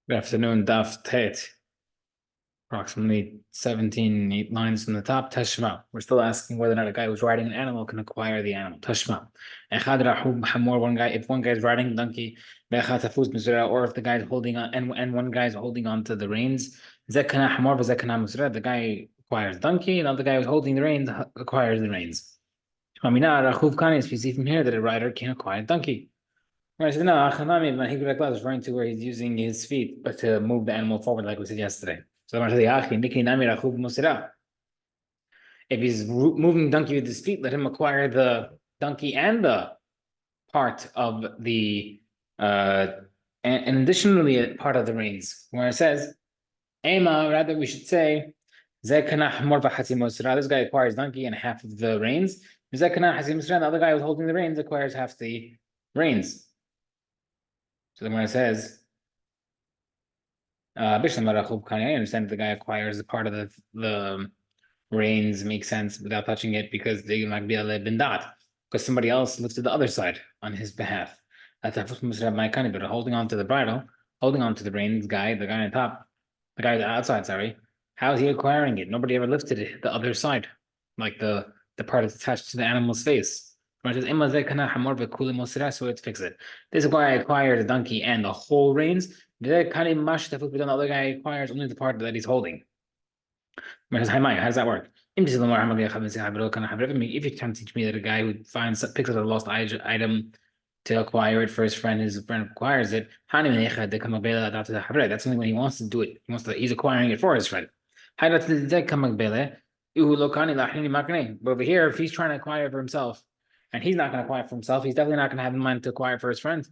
Good afternoon, Daf Tet. Approximately 8 lines from the top. Tashma. We're still asking whether or not a guy who's riding an animal can acquire the animal. Tashma. One guy, if one guy's riding a donkey, or if the guy's holding on and one guy's holding on to the reins, the guy acquires the donkey, and the other guy who's holding the reins acquires the reins. We see from here that a rider can acquire a donkey. Right, so no, is referring to where he's using his feet but to move the animal forward, like we said yesterday. So if he's moving the donkey with his feet, let him acquire the donkey and the part of the and additionally a part of the reins, where it says, Ema, rather we should say, this guy acquires donkey and half of the reins. The other guy who's holding the reins acquires half the reins. So then when it says, I understand the guy acquires a part of the reins, makes sense without touching it because they might be because somebody else lifted the other side on his behalf. But holding on to the bridle, holding on to the reins, the guy on top, the guy outside, sorry. How is he acquiring it? Nobody ever lifted it, the other side, like the part that's attached to the animal's face. So let's fix it. This guy acquired the donkey and the whole reins. The other guy acquires only the part that he's holding. How does that work? If you're trying to teach me that a guy who picks up a lost item to acquire it for his friend, his friend acquires it, that's only when he wants to do it. He's acquiring it for his friend. But over here, if he's trying to acquire it for himself, and he's not going to acquire it for himself, he's definitely not going to have in mind to acquire it for his friend.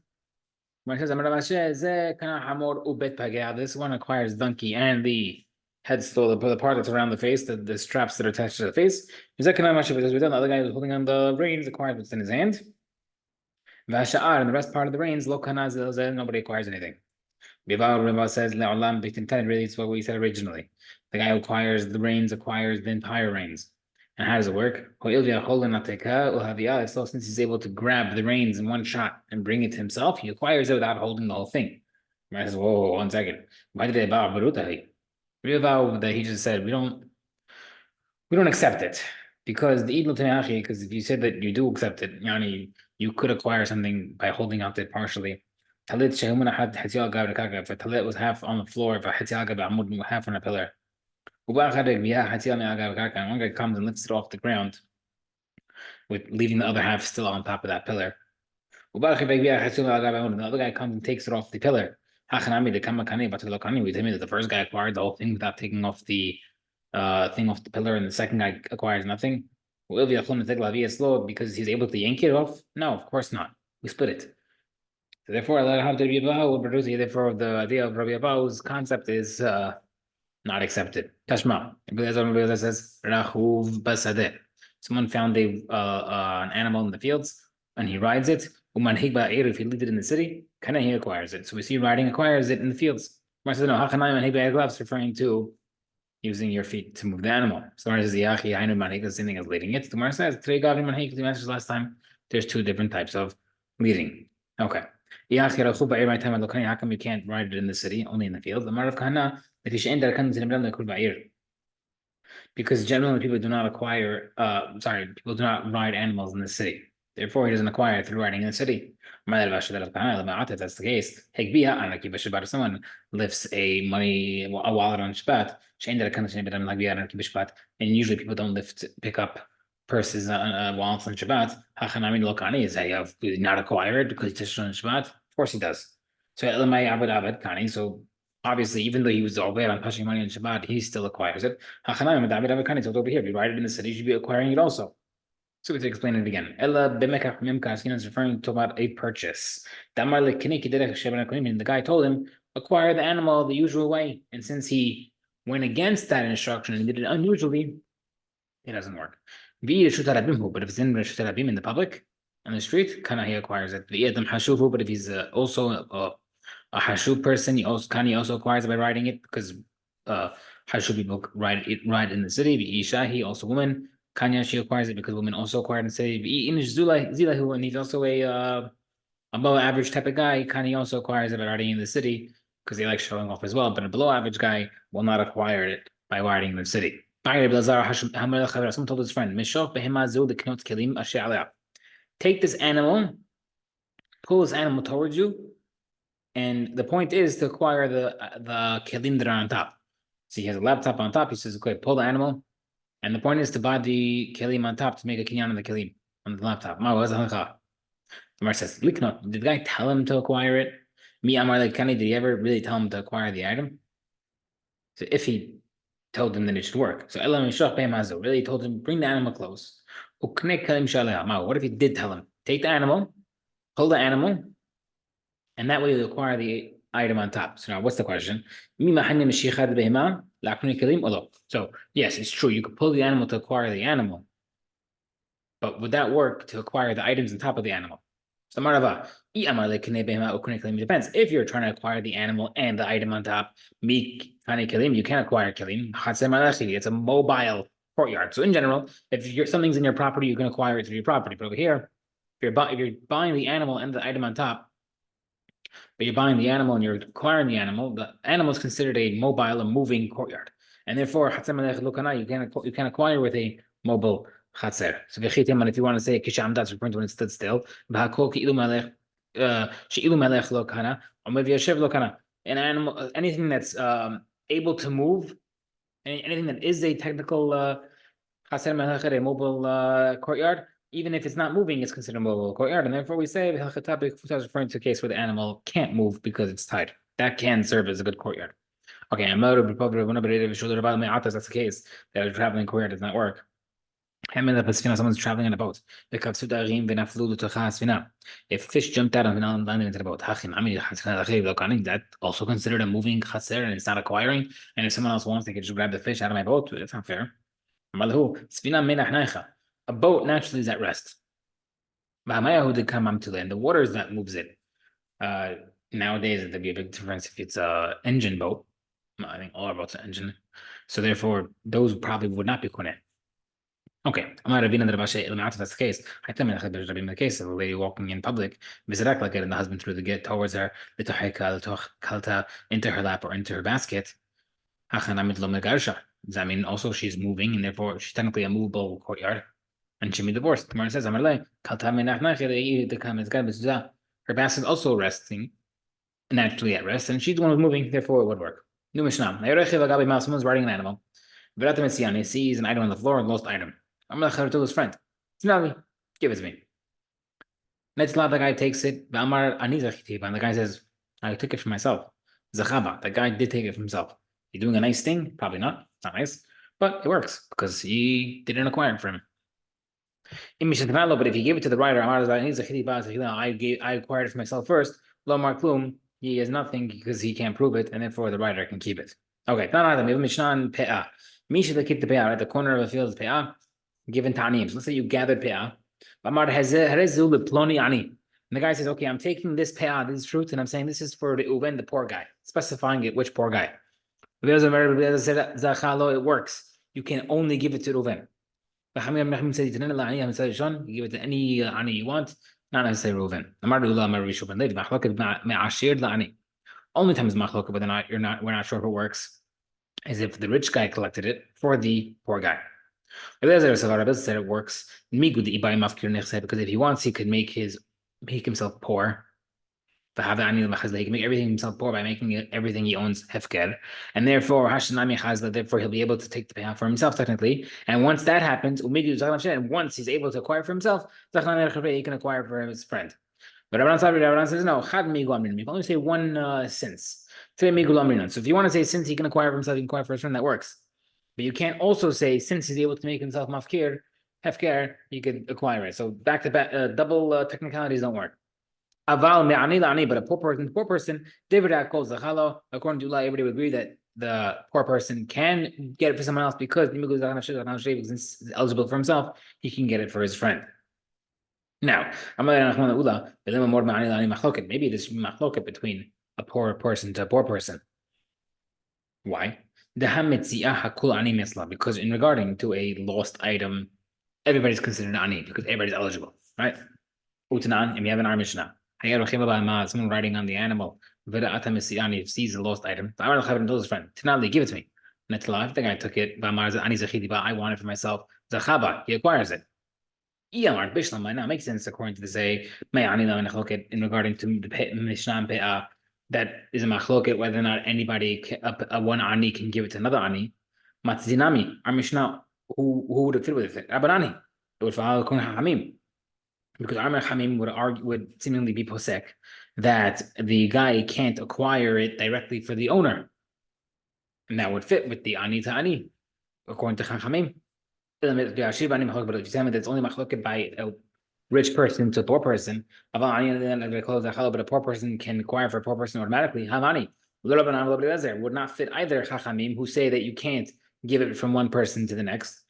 When it says, this one acquires donkey and the head still, the part that's around the face, the straps that are attached to the face. The other guy who's holding on the reins acquires what's in his hand. And the rest part of the reins, nobody acquires anything. Bival says, really, it's what we said originally. The guy who acquires the reins acquires the entire reins. And how does it work? So since he's able to grab the reins in one shot and bring it to himself, he acquires it without holding the whole thing. I says, whoa, 1 second. Why did they bow that he just said we don't accept it because because if you said that you do accept it, you could acquire something by holding out it partially. Talit if a talit was half on the floor, if a half on a pillar. One guy comes and lifts it off the ground, with leaving the other half still on top of that pillar. The other guy comes and takes it off the pillar. We tell me that the first guy acquired the whole thing without taking off the thing off the pillar, and the second guy acquires nothing. Because he's able to yank it off? No, of course not. We split it. So therefore, therefore, the idea of Rabbi Abahu's concept is not accepted. Tashma. It says Rahuv Basadeh. Someone found an animal in the fields and he rides it. If he lived it in the city, he acquires it. So we see riding acquires it in the fields. Referring to using your feet to move the animal. So says the same thing as leading it. The says last time there's 2 different types of leading. Okay. How come you can't ride it in the city, only in the field? Because generally people do not acquire, people do not ride animals in the city. Therefore, he doesn't acquire through riding in the city. If that's the case, if someone lifts a wallet on Shabbat, and usually people don't pick up purses, wallets on Shabbat. Is he not acquired because he touched on Shabbat? Of course he does. So obviously, even though he was aware on touching money on Shabbat, he still acquires it. So it's over here. If you ride it in the city, you should be acquiring it also. So we have to explain it again. Is referring to about a purchase. The guy told him, acquire the animal the usual way. And since he went against that instruction and did it unusually, it doesn't work. But if it's in the public, on the street, he acquires it. But if he's also a Hashu person, he also acquires it by riding it, because Hashu people ride in the city. He also woman. Kanya, she acquires it because women also acquire it in the city. And he's also a above average type of guy. Kanye also acquires it by riding in the city because they like showing off as well. But a below average guy will not acquire it by riding in the city. Someone told his friend, take this animal, pull this animal towards you, and the point is to acquire the kelim that are on top. So he has a laptop on top. He says, "Okay, pull the animal," and the point is to buy the kelim on top to make a kinyan on the kelim on the laptop. The Gemara says, "Liknot." Did the guy tell him to acquire it? Me, Amar like Kenny, did he ever really tell him to acquire the item? So if he told him, then it should work. So Elam Mazu really told him, bring the animal close. What if he did tell him, take the animal, pull the animal, and that way you acquire the item on top. So now what's the question? So yes, it's true. You could pull the animal to acquire the animal, but would that work to acquire the items on top of the animal? So Marava, depends. If you're trying to acquire the animal and the item on top, you can't acquire kilim. It's a mobile courtyard. So in general, if something's in your property, you can acquire it through your property. But over here, if you're buying the animal and the item on top, but you're buying the animal and you're acquiring the animal is considered a mobile, a moving courtyard. And therefore, you can acquire with a mobile chatzer. So if you want to say kisham, that's referring to when it stood still. An animal, anything that's able to move, anything that is a technical a mobile courtyard, even if it's not moving, it's considered a mobile courtyard. And therefore, we say is referring to a case where the animal can't move because it's tied. That can serve as a good courtyard. Okay, that's the case that a traveling courtyard does not work. Someone's traveling on a boat. If fish jumped out and landed into the boat, that also considered a moving chaser and it's not acquiring. And if someone else wants, they could just grab the fish out of my boat. That's not fair. A boat naturally is at rest. The water is that moves it. Nowadays, there'd be a big difference if it's a engine boat. I think all our boats are engine. So therefore, those probably would not be kuneh. Okay, that's the case. The case of a lady walking in public, and the husband threw the get towards her, into her lap or into her basket. Does that mean also she's moving and therefore she's technically a movable courtyard? And she be divorced. Tomorrow says, her basket is also resting, naturally at rest, and she's the one who's moving, therefore it would work. New Mishnah. Someone's riding an animal. He sees an item on the floor, a lost item. I'm going to his friend. Give it to me. The guy takes it. And the guy says, I took it for myself. The guy did take it for himself. You doing a nice thing? Probably not. Not nice. But it works because he didn't acquire it for him. But if he gave it to the rider, I acquired it for myself first. He has nothing because he can't prove it, and therefore the rider can keep it. Okay, Misha keep the pe'ah at the corner of the field is pe'ah, given ta'anim. So let's say you gathered pe'ah. And the guy says, okay, I'm taking this pe'ah, these fruits, and I'm saying this is for the Uven, the poor guy, specifying it, which poor guy. It works. You can only give it to Reuven. You give it to any ani you want, not necessarily Reuven. Only time is machlok, but we're not sure if it works, is if the rich guy collected it for the poor guy. Said it works because if he wants, he could make himself poor. He can make everything himself poor by making everything he owns hefker, and therefore he'll be able to take the payout for himself technically. And once that happens, and once he's able to acquire for himself, he can acquire for his friend. But Rabban says no. You can only say one since. So if you want to say since he can acquire for himself, he can acquire for his friend, that works. But you can't also say since he's able to make himself mafkir, hefker, he can acquire it. So back to back, double technicalities don't work. Aval me'ani, but a poor person, David calls the chalo. According to Allah, everybody would agree that the poor person can get it for someone else because he's eligible for himself, he can get it for his friend. Now, maybe this machloket between a poor person to a poor person. Why? Because in regarding to a lost item, everybody's considered ani because everybody's eligible, right? Utanan, and we have an our Mishnah. Someone riding on the animal. Sees a lost item. I told his friend, Tanali, give it to me. And I think I took it. I want it for myself. He acquires it. Now makes sense according to the say in regarding to the Mishnah and Pe'ah, that is a machloket whether or not anybody one ani can give it to another ani. Matzinami, our Mishnah, who would have fit with it? Rabbanani. It would follow Kun Hamim. Because Amar Hamim would seemingly be posek that the guy can't acquire it directly for the owner. And that would fit with the ani to ani, according to Chachamim. But if you tell me that it's only machloket by a rich person to a poor person, but a poor person can acquire for a poor person automatically, Havani would not fit either Chachamim who say that you can't give it from one person to the next,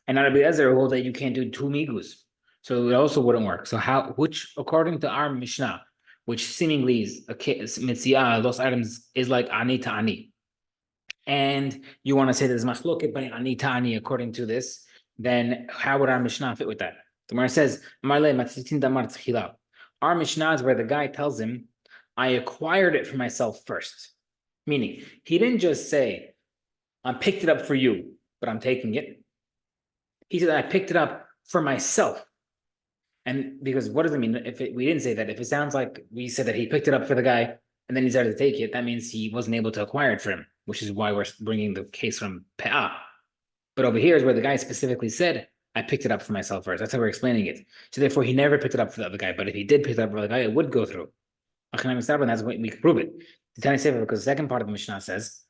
and not Rabbi Ezer who hold that you can't do two migus. So it also wouldn't work. So which according to our Mishnah, which seemingly is a mitzia, those items is like ani to ani, and you want to say there's machloket by ani to ani according to this, then how would our Mishnah fit with that? The Gemara says, our Mishnah is where the guy tells him, I acquired it for myself first. Meaning, he didn't just say, I picked it up for you, but I'm taking it. He said, I picked it up for myself. And because what does it mean? We didn't say that, if it sounds like we said that he picked it up for the guy and then he started to take it, that means he wasn't able to acquire it for him, which is why we're bringing the case from Pe'ah. But over here is where the guy specifically said, I picked it up for myself first. That's how we're explaining it. So therefore, he never picked it up for the other guy. But if he did pick it up for the other guy, it would go through. That's what we can prove it. The Tani Sefer, because the second part of the Mishnah says,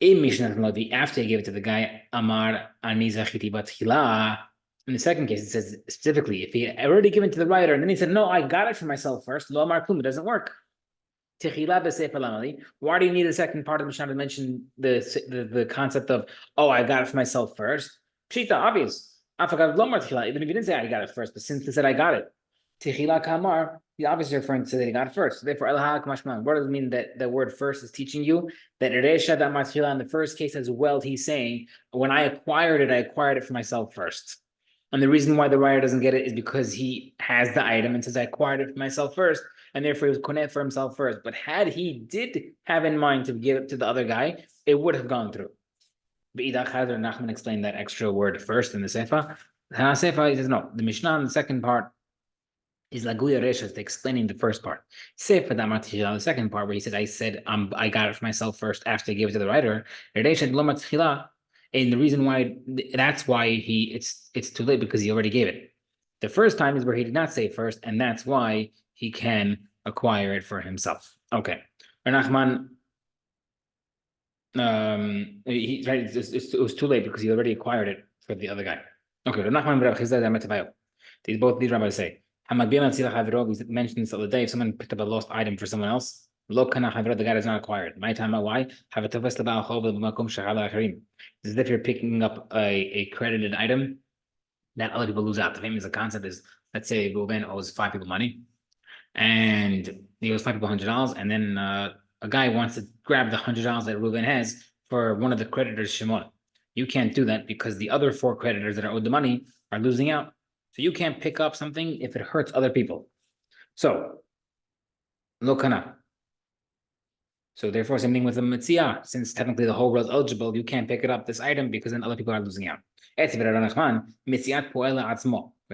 in Mishnah after he gave it to the guy, Amar Ani Zachiti Batchila. In the second case, it says specifically, if he had already given it to the writer, and then he said, no, I got it for myself first, Lo Amar Klum, it doesn't work. Why do you need the second part of the Mishnah to mention the concept of, oh, I got it for myself first? Pshita, obvious. Even if you didn't say I got it first, but since he said I got it, Techila Kamar, he obviously referring to that he got it first. So therefore, what does it mean that the word first is teaching you? That Resha that Matchila in the first case as well, he's saying, when I acquired it for myself first. And the reason why the writer doesn't get it is because he has the item and says, I acquired it for myself first, and therefore he was koneh for himself first. But had he did have in mind to give it to the other guy, it would have gone through. But Nachman explained that extra word first in the Sefer. He says, no, the Mishnah in the second part is Laguya Reshas explaining the first part. Sefer the second part where he says, I got it for myself first after I gave it to the writer. And the reason why that's why it's too late because he already gave it. The first time is where he did not say first, and that's why he can acquire it for himself. Okay. Nachman, it was too late because he already acquired it for the other guy. Okay. These rabbis say, we mentioned this the other day, if someone picked up a lost item for someone else, the guy does not acquire it. My time, why? It's as if you're picking up a credited item that other people lose out. The famous concept is, let's say Reuven owes 5 people money, and he owes 5 people $100, and then a guy wants to grab the $100 that Reuven has for one of the creditors, Shimon. You can't do that because the other 4 creditors that are owed the money are losing out. So you can't pick up something if it hurts other people. So, lo kana. So therefore, same thing with the mitzia. Since technically the whole world is eligible, you can't pick it up, this item, because then other people are losing out. We have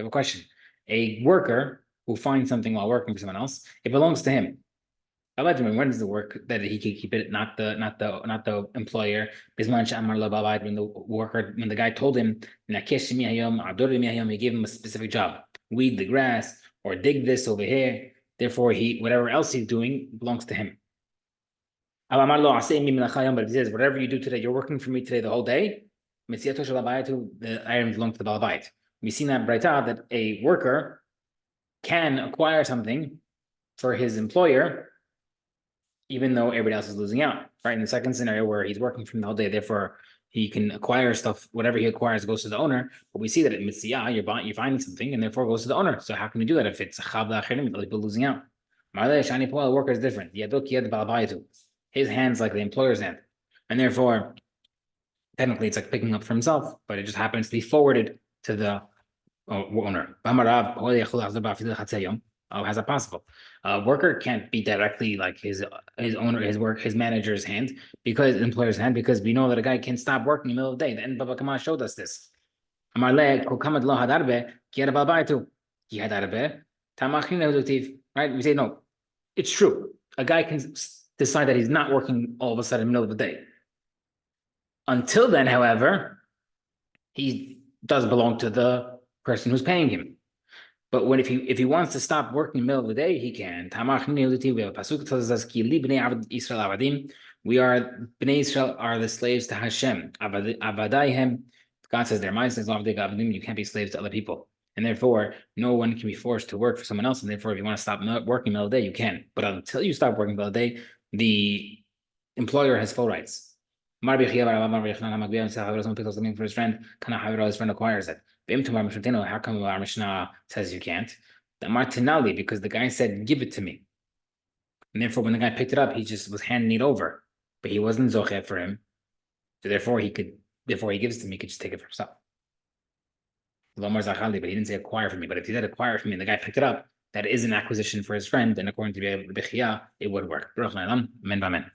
a question. A worker who finds something while working for someone else, it belongs to him. When does the work that he can keep it, not the employer? When the guy told him, he gave him a specific job, weed the grass or dig this over here. Therefore, whatever else he's doing belongs to him. But if he says, whatever you do today, you're working for me today the whole day, the items belong to the Baal Bayit. We've seen that Braita that a worker can acquire something for his employer, even though everybody else is losing out. Right? In the second scenario where he's working from the whole day, therefore he can acquire stuff, whatever he acquires goes to the owner. But we see that in Mitzvah, you're finding something and therefore goes to the owner. So how can you do that if it's people losing out? The worker is different. His hand's like the employer's hand. And therefore, technically it's like picking up for himself, but it just happens to be forwarded to the owner. Oh, how's that possible? A worker can't be directly like his owner, his manager's hand, because employer's hand, because we know that a guy can stop working in the middle of the day. The end Baba Kama showed us this. Amar le kokamad lo hadarbe ki had balbaitu ki hadarbe tamachin lehutiv. Right? We say no. It's true. A guy can decide that he's not working all of a sudden in the middle of the day. Until then, however, he does belong to the person who's paying him. But if he wants to stop working in the middle of the day, he can. We have a pasuk that tells us we are Bnei Israel are the slaves to Hashem. Avadaihem. God says their mind says you can't be slaves to other people. And therefore, no one can be forced to work for someone else. And therefore, if you want to stop working in the middle of the day, you can. But until you stop working in the middle of the day, the employer has full rights. How come his friend acquires it? How come our Mishnah says you can't? The Martinelli, because the guy said, give it to me. And therefore, when the guy picked it up, he just was handing it over. But he wasn't Zoche for him. So therefore, before he gives it to me, he could just take it for himself. But he didn't say acquire for me. But if he said acquire for me and the guy picked it up, that is an acquisition for his friend. And according to Bechia, it would work.